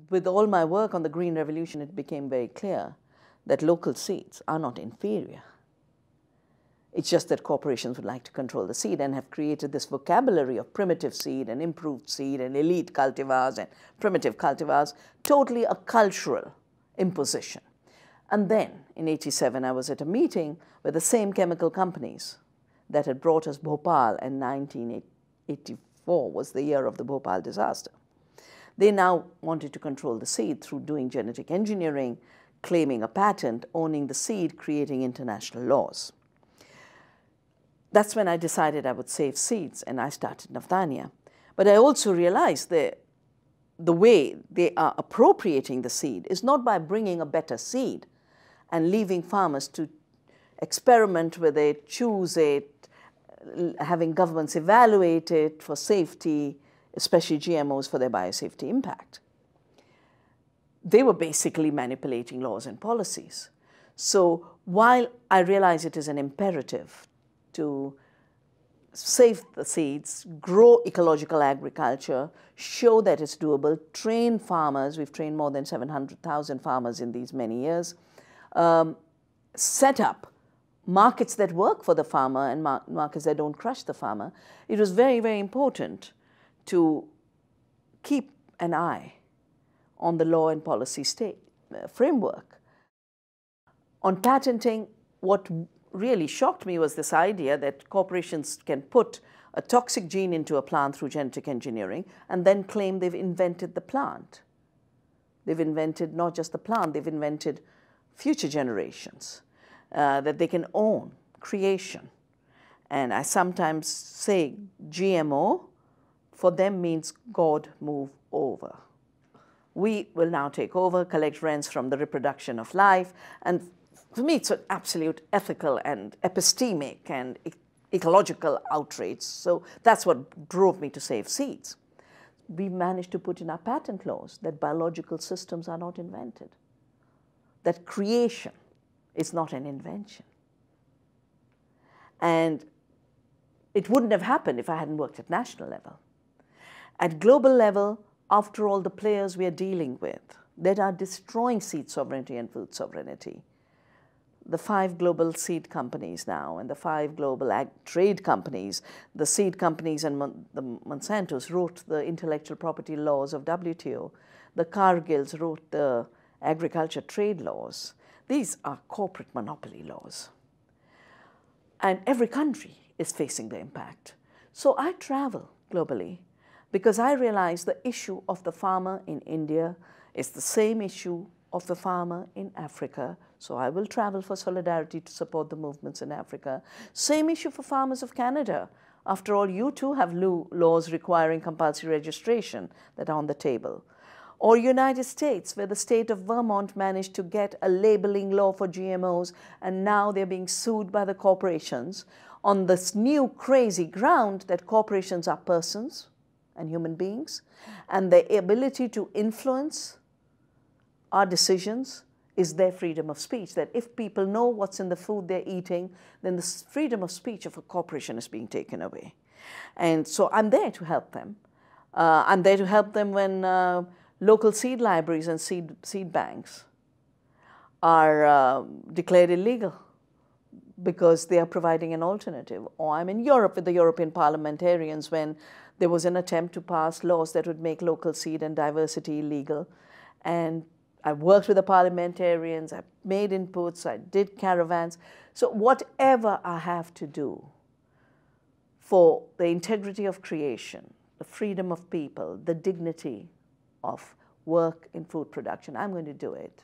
with all my work on the Green Revolution, it became very clear that local seeds are not inferior. It's just that corporations would like to control the seed and have created this vocabulary of primitive seed and improved seed and elite cultivars and primitive cultivars, totally a cultural imposition. And then in '87, I was at a meeting with the same chemical companies that had brought us Bhopal, and 1984 was the year of the Bhopal disaster. They now wanted to control the seed through doing genetic engineering, claiming a patent, owning the seed, creating international laws. That's when I decided I would save seeds, and I started Navdanya. But I also realized that the way they are appropriating the seed is not by bringing a better seed and leaving farmers to experiment with it, choose it, having governments evaluate it for safety, especially GMOs for their biosafety impact. They were basically manipulating laws and policies. So while I realize it is an imperative to save the seeds, grow ecological agriculture, show that it's doable, train farmers. We've trained more than 700,000 farmers in these many years. Set up markets that work for the farmer and markets that don't crush the farmer. It was very, very important to keep an eye on the law and policy framework. On patenting, what really shocked me was this idea that corporations can put a toxic gene into a plant through genetic engineering and then claim they've invented the plant. They've invented not just the plant, they've invented future generations, that they can own creation. And I sometimes say GMO for them means God move over. We will now take over, collect rents from the reproduction of life, and for me, it's an absolute ethical and epistemic and ecological outrage. So that's what drove me to save seeds. We managed to put in our patent laws that biological systems are not invented, that creation is not an invention. And it wouldn't have happened if I hadn't worked at national level. At global level, after all, the players we are dealing with that are destroying seed sovereignty and food sovereignty, the 5 global seed companies now and the 5 global trade companies, the seed companies and the Monsantos wrote the intellectual property laws of WTO. The Cargills wrote the agriculture trade laws. These are corporate monopoly laws. And every country is facing the impact. So I travel globally because I realize the issue of the farmer in India is the same issue of the farmer in Africa. So I will travel for solidarity to support the movements in Africa. Same issue for farmers of Canada. After all, you too have laws requiring compulsory registration that are on the table. Or United States, where the state of Vermont managed to get a labeling law for GMOs, and now they're being sued by the corporations on this new crazy ground that corporations are persons and human beings, and their ability to influence our decisions is their freedom of speech, that if people know what's in the food they're eating, then the freedom of speech of a corporation is being taken away. And so I'm there to help them. I'm there to help them when local seed libraries and seed banks are declared illegal because they are providing an alternative. Or I'm in Europe with the European parliamentarians when there was an attempt to pass laws that would make local seed and diversity illegal. And I worked with the parliamentarians, I made inputs, I did caravans. So whatever I have to do for the integrity of creation, the freedom of people, the dignity of work in food production, I'm going to do it.